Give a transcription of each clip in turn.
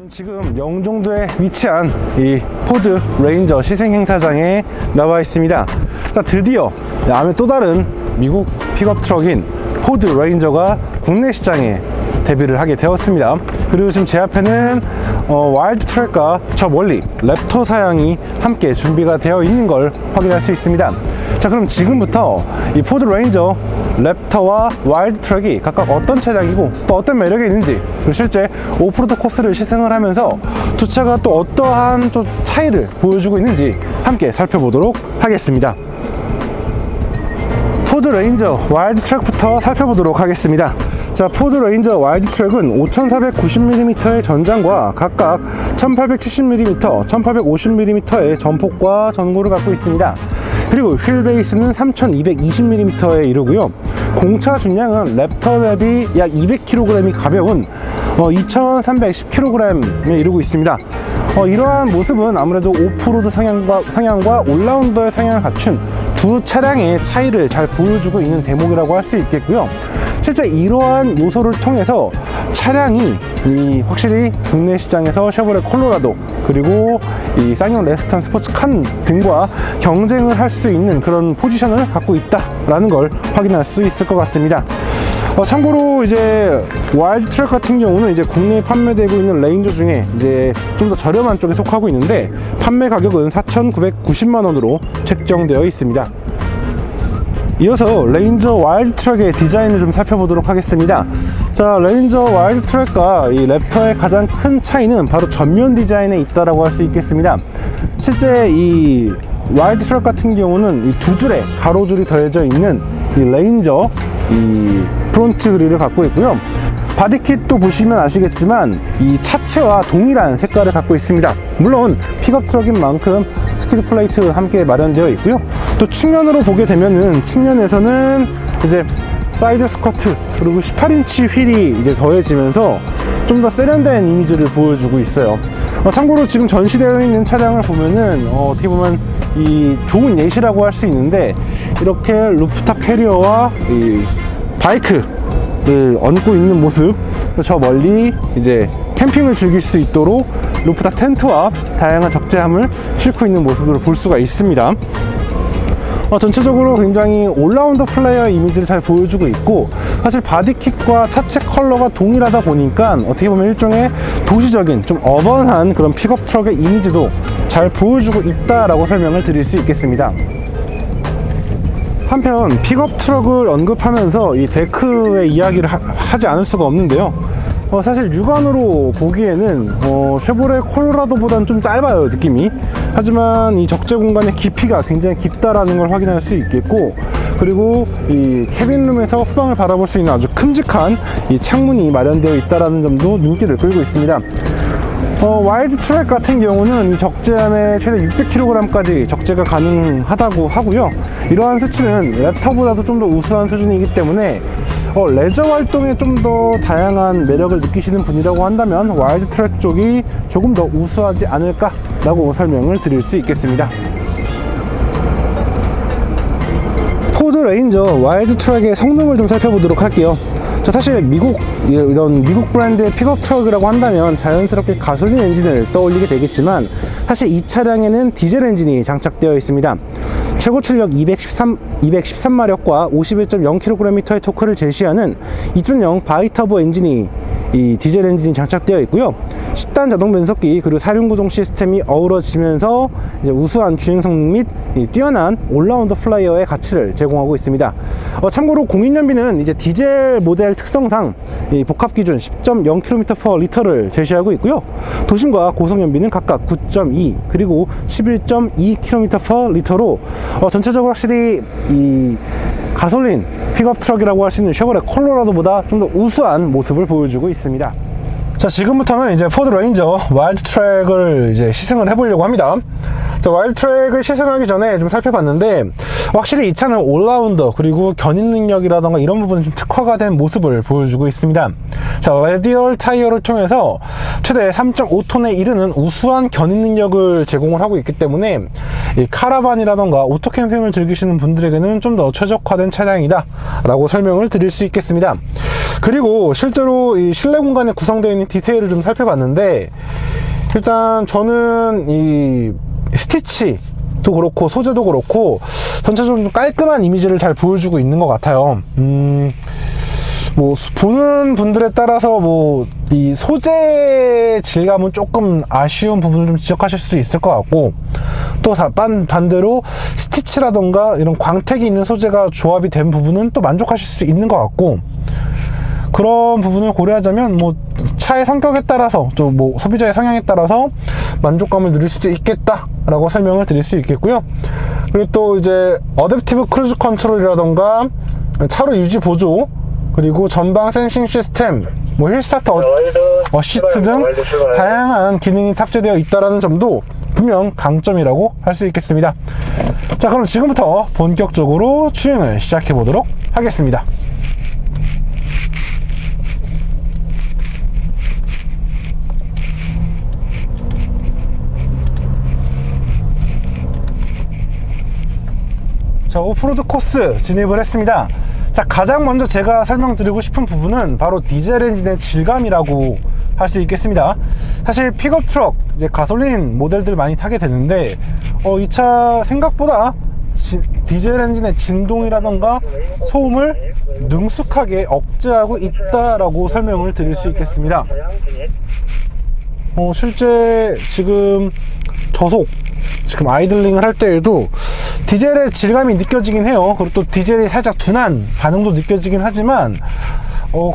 지금 영종도에 위치한 이 포드 레인저 시승 행사장에 나와 있습니다. 드디어 다음에 또 다른 미국 픽업 트럭인 포드 레인저가 국내 시장에 데뷔를 하게 되었습니다. 그리고 지금 제 앞에는 와일드 트랙과 저 멀리 랩터 사양이 함께 준비가 되어 있는 걸 확인할 수 있습니다. 자, 그럼 지금부터 이 포드 레인저 랩터와 와일드 트랙이 각각 어떤 차량이고 또 어떤 매력이 있는지, 그리고 실제 오프로드 코스를 시승을 하면서 두 차가 또 어떠한 좀 차이를 보여주고 있는지 함께 살펴보도록 하겠습니다. 포드 레인저 와일드 트랙부터 살펴보도록 하겠습니다. 자, 포드 레인저 와일드 트랙은 5490mm의 전장과 각각 1870mm, 1850mm의 전폭과 전고를 갖고 있습니다. 그리고 휠 베이스는 3220mm에 이르고요. 공차 중량은 랩터 대비 약 200kg이 가벼운 2310kg에 이르고 있습니다. 이러한 모습은 아무래도 오프로드 성향과 올라운더의 성향을 갖춘 두 차량의 차이를 잘 보여주고 있는 대목이라고 할 수 있겠고요. 실제 이러한 요소를 통해서 차량이 확실히 국내 시장에서 쉐보레 콜로라도 그리고 이 쌍용 레스턴 스포츠 칸 등과 경쟁을 할 수 있는 그런 포지션을 갖고 있다라는 걸 확인할 수 있을 것 같습니다. 참고로 이제 와일드 트랙 같은 경우는 이제 국내에 판매되고 있는 레인저 중에 이제 좀 더 저렴한 쪽에 속하고 있는데 판매 가격은 4,990만 원으로 책정되어 있습니다. 이어서 레인저 와일드 트랙의 디자인을 좀 살펴보도록 하겠습니다. 자, 레인저 와일드 트랙과 이 랩터의 가장 큰 차이는 바로 전면 디자인에 있다라고 할 수 있겠습니다. 실제 이 와일드 트랙 같은 경우는 이 두 줄의 가로줄이 더해져 있는 이 레인저 이 프론트 그릴을 갖고 있고요. 바디킷도 보시면 아시겠지만 이 차체와 동일한 색깔을 갖고 있습니다. 물론 픽업 트럭인 만큼 스키드 플레이트 함께 마련되어 있고요. 또 측면으로 보게 되면은 측면에서는 이제 사이드 스커트 그리고 18인치 휠이 이제 더해지면서 좀 더 세련된 이미지를 보여주고 있어요. 참고로 지금 전시되어 있는 차량을 보면은 어떻게 보면 이 좋은 예시라고 할 수 있는데, 이렇게 루프탑 캐리어와 이 바이크를 얹고 있는 모습, 저 멀리 이제 캠핑을 즐길 수 있도록 루프탑 텐트와 다양한 적재함을 싣고 있는 모습을 볼 수가 있습니다. 전체적으로 굉장히 올라운더 플레이어 이미지를 잘 보여주고 있고, 사실 바디킷과 차체 컬러가 동일하다 보니까 어떻게 보면 일종의 도시적인 좀 어번한 그런 픽업 트럭의 이미지도 잘 보여주고 있다라고 설명을 드릴 수 있겠습니다. 한편 픽업 트럭을 언급하면서 이 데크의 이야기를 하지 않을 수가 없는데요. 사실 육안으로 보기에는 쉐보레 콜로라도보다는 좀 짧아요, 느낌이. 하지만 이 적재 공간의 깊이가 굉장히 깊다라는 걸 확인할 수 있겠고, 그리고 이 캐빈룸에서 후방을 바라볼 수 있는 아주 큼직한 이 창문이 마련되어 있다라는 점도 눈길을 끌고 있습니다. 와일드 트랙 같은 경우는 이 적재함에 최대 600kg까지 적재가 가능하다고 하고요. 이러한 수치는 랩터보다도 좀 더 우수한 수준이기 때문에 레저 활동에 좀 더 다양한 매력을 느끼시는 분이라고 한다면 와일드 트랙 쪽이 조금 더 우수하지 않을까라고 설명을 드릴 수 있겠습니다. 포드 레인저 와일드 트랙의 성능을 좀 살펴보도록 할게요. 사실 이런 미국 브랜드의 픽업 트럭이라고 한다면 자연스럽게 가솔린 엔진을 떠올리게 되겠지만, 사실 이 차량에는 디젤 엔진이 장착되어 있습니다. 최고 출력 213마력과 51.0kg의 토크를 제시하는 2.0 바이터보 엔진이 이 디젤 엔진이 장착되어 있고요. 10단 자동 변속기 그리고 사륜구동 시스템이 어우러지면서 이제 우수한 주행 성능 및 뛰어난 올라운더 플레이어의 가치를 제공하고 있습니다. 참고로 공인연비는 이제 디젤 모델 특성상 이 복합 기준 10.0km/L를 제시하고 있고요. 도심과 고속연비는 각각 9.2 그리고 11.2km/L로 전체적으로 확실히 이 가솔린 픽업 트럭이라고 할 수 있는 쉐보레 콜로라도보다 좀 더 우수한 모습을 보여주고 있습니다. 자, 지금부터는 이제 포드 레인저 와일드 트랙을 이제 시승을 해보려고 합니다. 자, 와일드 트랙을 시승하기 전에 좀 살펴봤는데, 확실히 이 차는 올라운더 그리고 견인 능력이라던가 이런 부분은 좀 특화가 된 모습을 보여주고 있습니다. 자, 레디얼 타이어를 통해서 최대 3.5톤에 이르는 우수한 견인 능력을 제공을 하고 있기 때문에 이 카라반이라던가 오토 캠핑을 즐기시는 분들에게는 좀 더 최적화된 차량이다 라고 설명을 드릴 수 있겠습니다. 그리고 실제로 이 실내 공간에 구성되어 있는 디테일을 좀 살펴봤는데, 일단 저는 이 스티치도 그렇고 소재도 그렇고 전체적으로 좀 깔끔한 이미지를 잘 보여주고 있는 것 같아요. 뭐 보는 분들에 따라서 뭐 이 소재 질감은 조금 아쉬운 부분을 좀 지적하실 수 있을 것 같고, 또 반대로 스티치라던가 이런 광택이 있는 소재가 조합이 된 부분은 또 만족하실 수 있는 것 같고, 그런 부분을 고려하자면 뭐 차의 성격에 따라서 또 뭐 소비자의 성향에 따라서 만족감을 누릴 수도 있겠다라고 설명을 드릴 수 있겠고요. 그리고 또 이제 어댑티브 크루즈 컨트롤이라던가 차로 유지 보조, 그리고 전방 센싱 시스템, 뭐 힐스타트 어시스트 등 다양한 기능이 탑재되어 있다는 점도 분명 강점이라고 할 수 있겠습니다. 자, 그럼 지금부터 본격적으로 주행을 시작해 보도록 하겠습니다. 자, 오프로드 코스 진입을 했습니다. 자, 가장 먼저 제가 설명드리고 싶은 부분은 바로 디젤 엔진의 질감이라고 할 수 있겠습니다. 사실 픽업 트럭, 이제 가솔린 모델들 많이 타게 되는데, 이 차 생각보다 디젤 엔진의 진동이라던가 소음을 능숙하게 억제하고 있다라고 설명을 드릴 수 있겠습니다. 실제 지금 저속, 지금 아이들링을 할 때에도 디젤의 질감이 느껴지긴 해요. 그리고 또 디젤이 살짝 둔한 반응도 느껴지긴 하지만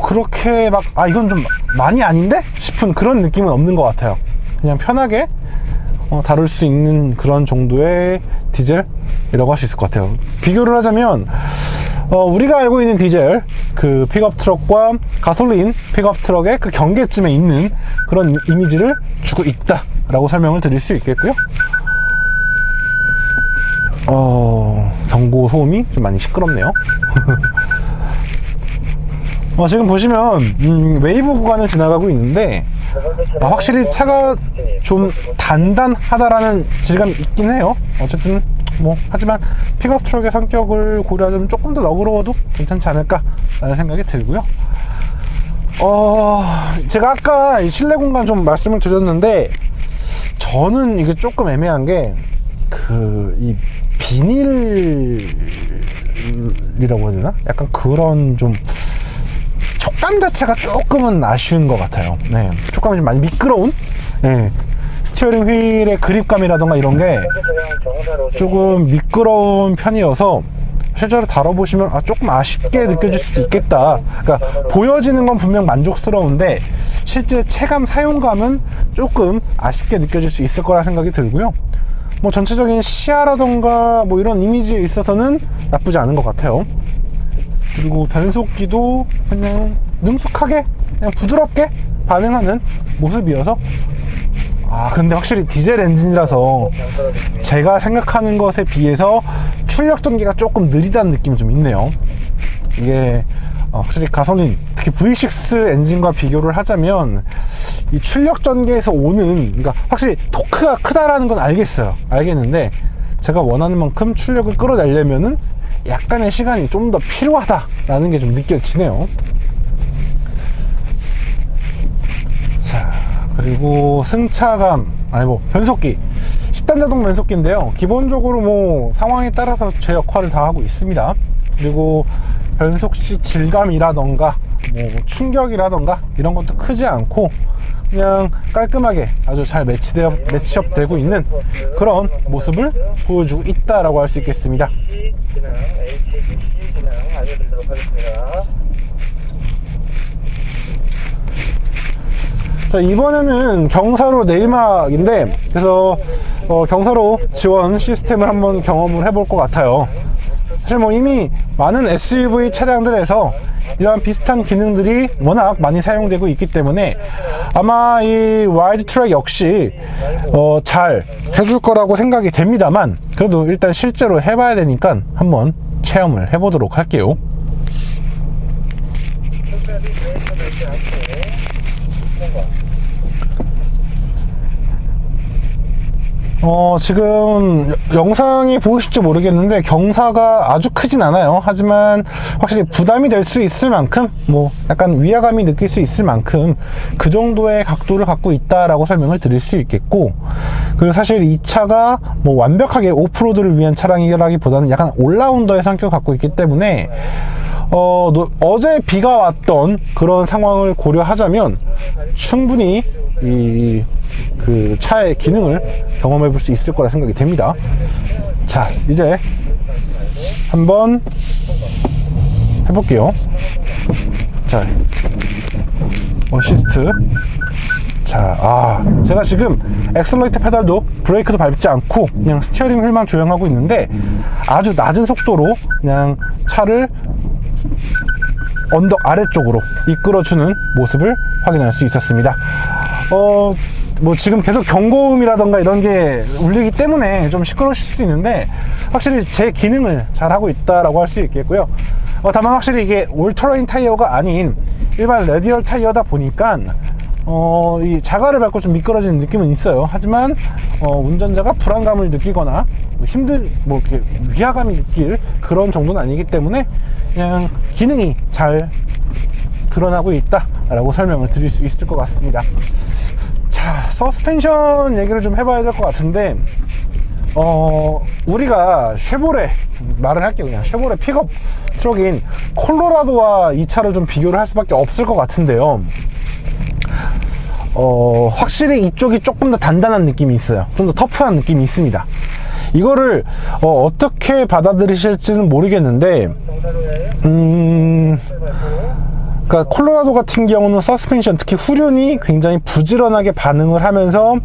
그렇게 막 이건 좀 많이 아닌데? 싶은 그런 느낌은 없는 것 같아요. 그냥 편하게 다룰 수 있는 그런 정도의 디젤이라고 할 수 있을 것 같아요. 비교를 하자면 우리가 알고 있는 디젤 그 픽업 트럭과 가솔린 픽업 트럭의 그 경계쯤에 있는 그런 이미지를 주고 있다라고 설명을 드릴 수 있겠고요. 경고 소음이 좀 많이 시끄럽네요. 지금 보시면 웨이브 구간을 지나가고 있는데 확실히 차가 좀 단단하다라는 질감이 있긴 해요. 어쨌든 뭐 하지만 픽업 트럭의 성격을 고려하자면 조금 더 너그러워도 괜찮지 않을까 라는 생각이 들고요. 제가 아까 이 실내 공간 좀 말씀을 드렸는데, 저는 이게 조금 애매한 게 이 비닐이라고 해야 되나? 약간 그런 좀 촉감 자체가 조금은 아쉬운 것 같아요. 네, 촉감이 좀 많이 미끄러운, 네, 스티어링 휠의 그립감이라던가 이런 게 조금 미끄러운 편이어서 실제로 다뤄보시면 조금 아쉽게 느껴질 수도 있겠다. 그러니까 보여지는 건 분명 만족스러운데 실제 체감 사용감은 조금 아쉽게 느껴질 수 있을 거라 생각이 들고요. 뭐 전체적인 시야라던가 뭐 이런 이미지에 있어서는 나쁘지 않은 것 같아요. 그리고 변속기도 그냥 능숙하게 그냥 부드럽게 반응하는 모습이어서, 근데 확실히 디젤 엔진이라서 제가 생각하는 것에 비해서 출력 전개가 조금 느리다는 느낌이 좀 있네요. 이게 확실히 가솔린, 특히 V6 엔진과 비교를 하자면 이 출력 전개에서 오는, 그러니까 확실히 토크가 크다라는 건 알겠는데 제가 원하는 만큼 출력을 끌어내려면은 약간의 시간이 좀 더 필요하다라는 게 좀 느껴지네요. 자, 그리고 승차감, 변속기 10단 자동 변속기인데요. 기본적으로 뭐 상황에 따라서 제 역할을 다 하고 있습니다. 그리고 변속 시 질감이라던가 뭐 충격이라던가 이런 것도 크지 않고 그냥 깔끔하게 아주 잘 매치업 되고 있는 그런 모습을 보여주고 있다라고 할 수 있겠습니다. 자, 이번에는 경사로 내리막인데, 그래서 경사로 지원 시스템을 한번 경험을 해볼 것 같아요. 사실 뭐 이미 많은 SUV 차량들에서 이러한 비슷한 기능들이 워낙 많이 사용되고 있기 때문에 아마 이 와일드 트랙 역시 잘 해줄 거라고 생각이 됩니다만, 그래도 일단 실제로 해봐야 되니까 한번 체험을 해보도록 할게요. 지금 영상이 보이실지 모르겠는데 경사가 아주 크진 않아요. 하지만 확실히 부담이 될 수 있을 만큼, 뭐 약간 위화감이 느낄 수 있을 만큼 그 정도의 각도를 갖고 있다라고 설명을 드릴 수 있겠고, 그리고 사실 이 차가 뭐 완벽하게 오프로드를 위한 차량이라기보다는 약간 올라운더의 성격을 갖고 있기 때문에 어제 비가 왔던 그런 상황을 고려하자면 충분히 그 차의 기능을 경험해 볼 수 있을 거라 생각이 됩니다. 자, 이제 한번 해볼게요. 자, 어시스트. 자, 제가 지금 엑셀러레이터 페달도 브레이크도 밟지 않고 그냥 스티어링 휠만 조정하고 있는데 아주 낮은 속도로 그냥 차를 언덕 아래쪽으로 이끌어주는 모습을 확인할 수 있었습니다. 뭐 지금 계속 경고음이라던가 이런 게 울리기 때문에 좀 시끄러우실 수 있는데 확실히 제 기능을 잘 하고 있다라고 할 수 있겠고요. 다만 확실히 이게 올터레인 타이어가 아닌 일반 레디얼 타이어다 보니까 이 자갈을 밟고 좀 미끄러지는 느낌은 있어요. 하지만 운전자가 불안감을 느끼거나 뭐 이렇게 위화감이 느낄 그런 정도는 아니기 때문에 그냥 기능이 잘 드러나고 있다라고 설명을 드릴 수 있을 것 같습니다. 자, 서스펜션 얘기를 좀 해봐야 될 것 같은데 우리가 쉐보레, 말을 할게요. 그냥 쉐보레 픽업 트럭인 콜로라도와 이 차를 좀 비교를 할 수밖에 없을 것 같은데요. 확실히 이쪽이 조금 더 단단한 느낌이 있어요. 좀 더 터프한 느낌이 있습니다. 이거를 어떻게 받아들이실지는 모르겠는데 그러니까 콜로라도 같은 경우는 서스펜션, 특히 후륜이 굉장히 부지런하게 반응을 하면서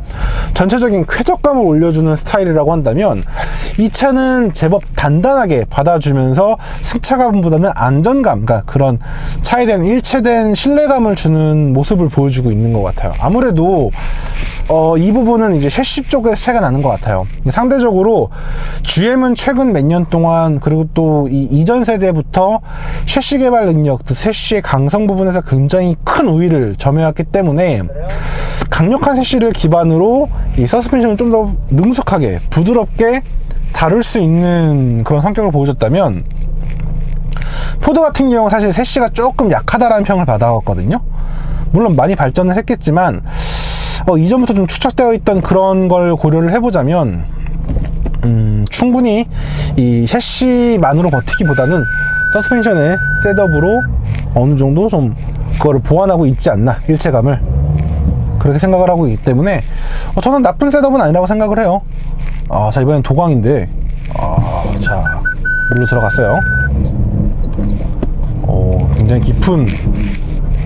전체적인 쾌적감을 올려주는 스타일이라고 한다면 이 차는 제법 단단하게 받아주면서 승차감보다는 안정감, 그러니까 그런 차에 대한 일체된 신뢰감을 주는 모습을 보여주고 있는 것 같아요. 아무래도 이 부분은 이제 셰시 쪽에서 차이가 나는 것 같아요. 상대적으로 GM은 최근 몇 년 동안, 그리고 또 이 이전 세대부터 셰시 개발 능력, 셰시의 강성 부분에서 굉장히 큰 우위를 점해왔기 때문에 강력한 셰시를 기반으로 이 서스펜션을 좀 더 능숙하게 부드럽게 다룰 수 있는 그런 성격을 보여줬다면, 포드 같은 경우 사실 셰시가 조금 약하다라는 평을 받아왔거든요. 물론 많이 발전을 했겠지만 이전부터 좀 축적되어 있던 그런 걸 고려를 해보자면 충분히 이 셰시만으로 버티기보다는 서스펜션의 셋업으로 어느 정도 좀 그거를 보완하고 있지 않나, 일체감을 그렇게 생각을 하고 있기 때문에 저는 나쁜 셋업은 아니라고 생각을 해요. 자, 이번엔 도광인데 자, 물로 들어갔어요. 굉장히 깊은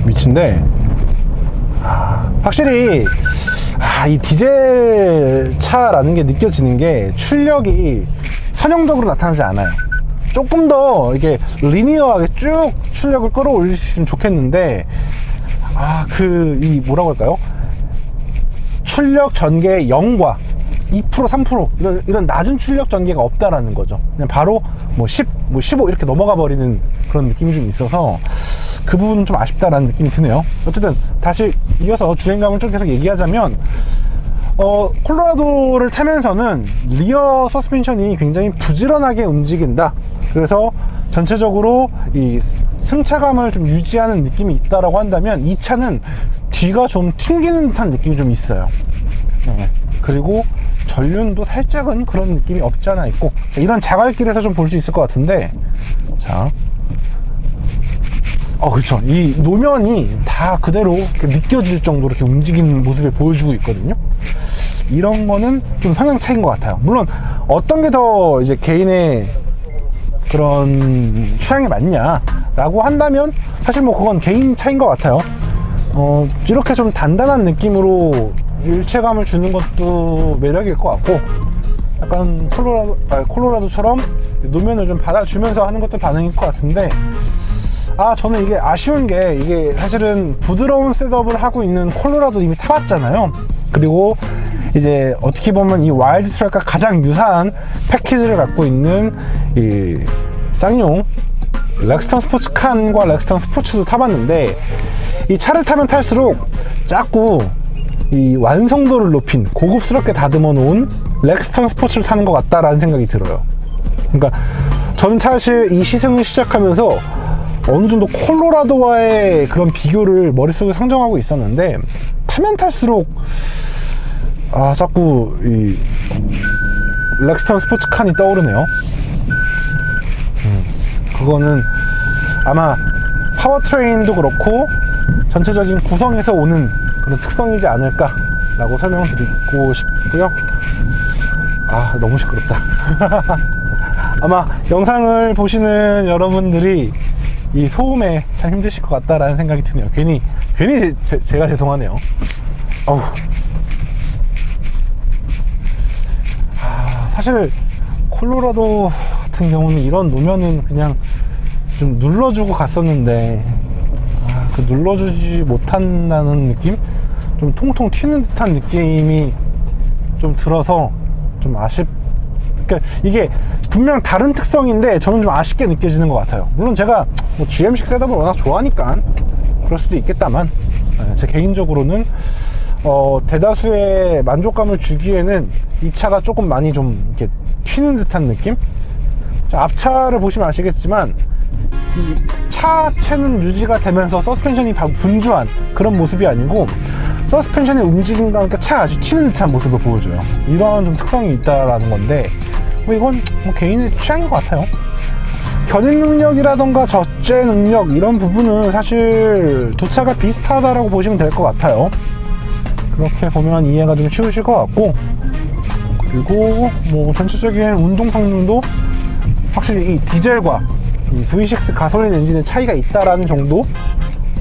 위치인데 확실히 이 디젤 차라는 게 느껴지는 게 출력이 선형적으로 나타나지 않아요. 조금 더 이게 리니어하게 쭉 출력을 끌어올릴 수 있으면 좋겠는데 이 뭐라고 할까요? 출력 전개의 0과 2%, 3% 이런 낮은 출력 전개가 없다라는 거죠. 그냥 바로 뭐 10, 뭐 15 이렇게 넘어가 버리는 그런 느낌이 좀 있어서 그 부분은 좀 아쉽다라는 느낌이 드네요. 어쨌든 다시 이어서 주행감을 좀 계속 얘기하자면 콜로라도를 타면서는 리어 서스펜션이 굉장히 부지런하게 움직인다. 그래서 전체적으로 이 승차감을 좀 유지하는 느낌이 있다라고 한다면 이 차는 뒤가 좀 튕기는 듯한 느낌이 좀 있어요. 그리고 전륜도 살짝은 그런 느낌이 없지 않아 있고, 이런 자갈길에서 좀 볼 수 있을 것 같은데, 자, 그렇죠. 이 노면이 다 그대로 느껴질 정도로 이렇게 움직이는 모습을 보여주고 있거든요. 이런 거는 좀 성향 차이인 것 같아요. 물론 어떤 게 더 이제 개인의 그런 취향에 맞냐라고 한다면 사실 뭐 그건 개인 차이인 것 같아요. 이렇게 좀 단단한 느낌으로 일체감을 주는 것도 매력일 것 같고, 약간 콜로라도처럼 노면을 좀 받아주면서 하는 것도 반응일 것 같은데, 저는 이게 아쉬운 게, 이게 사실은 부드러운 셋업을 하고 있는 콜로라도 이미 타봤잖아요. 그리고 이제 어떻게 보면 이 와일드 트랙과 가장 유사한 패키지를 갖고 있는 이 쌍용 렉스턴 스포츠칸과 렉스턴 스포츠도 타봤는데, 이 차를 타면 탈수록 자꾸 이 완성도를 높인 고급스럽게 다듬어 놓은 렉스턴 스포츠를 타는 것 같다라는 생각이 들어요. 그러니까 저는 사실 이 시승을 시작하면서 어느 정도 콜로라도와의 그런 비교를 머릿속에 상정하고 있었는데, 타면 탈수록 자꾸 이 렉스턴 스포츠칸이 떠오르네요. 그거는 아마 파워트레인도 그렇고 전체적인 구성에서 오는 그런 특성이지 않을까 라고 설명드리고 싶고요. 너무 시끄럽다. 아마 영상을 보시는 여러분들이 이 소음에 참 힘드실 것 같다라는 생각이 드네요. 괜히 제가 죄송하네요. 사실 콜로라도 같은 경우는 이런 노면은 그냥 좀 눌러주고 갔었는데, 그 눌러주지 못한다는 느낌? 좀 통통 튀는 듯한 느낌이 좀 들어서 좀 그러니까 이게 분명 다른 특성인데 저는 좀 아쉽게 느껴지는 것 같아요. 물론 제가 뭐 GM6 셋업을 워낙 좋아하니까 그럴 수도 있겠다만, 제 개인적으로는 대다수의 만족감을 주기에는 이 차가 조금 많이 좀 이렇게 튀는 듯한 느낌? 앞차를 보시면 아시겠지만 이 차체는 유지가 되면서 서스펜션이 분주한 그런 모습이 아니고, 서스펜션의 움직임과 함께 차가 아주 튀는 듯한 모습을 보여줘요. 이런 좀 특성이 있다라는 건데, 이건 개인의 취향인 것 같아요. 견인 능력이라던가 적재 능력 이런 부분은 사실 두 차가 비슷하다라고 보시면 될 것 같아요. 그렇게 보면 이해가 좀 쉬우실 것 같고, 그리고 뭐 전체적인 운동 성능도 확실히 이 디젤과 이 V6 가솔린 엔진의 차이가 있다라는 정도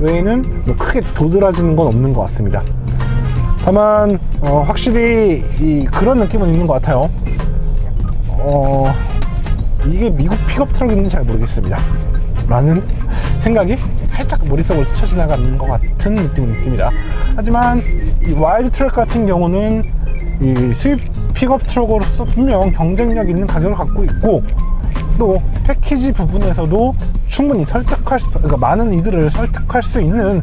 외에는 뭐 크게 도드라지는 건 없는 것 같습니다. 다만 확실히 그런 느낌은 있는 것 같아요. 이게 미국 픽업 트럭인지 잘 모르겠습니다 라는 생각이 살짝 머릿속으로 스쳐 지나가는 것 같은 느낌은 있습니다. 하지만 이 와일드 트랙 같은 경우는 이 수입 픽업 트럭으로서 분명 경쟁력 있는 가격을 갖고 있고, 또 패키지 부분에서도 충분히 그러니까 많은 이들을 설득할 수 있는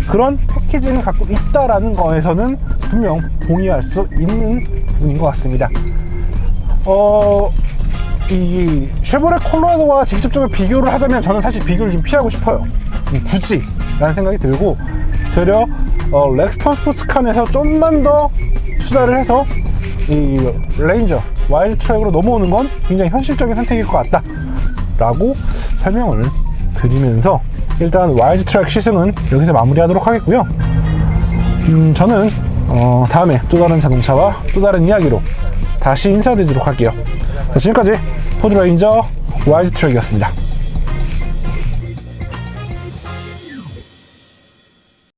그런 패키지를 갖고 있다라는 거에서는 분명 동의할 수 있는 부분인 것 같습니다. 이 쉐보레 콜로라도와 직접적으로 비교를 하자면 저는 사실 비교를 좀 피하고 싶어요. 굳이 라는 생각이 들고, 되려 렉스턴 스포츠칸에서 좀만 더 투자를 해서 이 레인저 와일드 트랙으로 넘어오는 건 굉장히 현실적인 선택일 것 같다 라고 설명을 드리면서, 일단 와일드 트랙 시승은 여기서 마무리하도록 하겠고요. 저는 다음에 또 다른 자동차와 또 다른 이야기로 다시 인사드리도록 할게요. 자, 지금까지 포드 레인저 와일드 트랙이었습니다.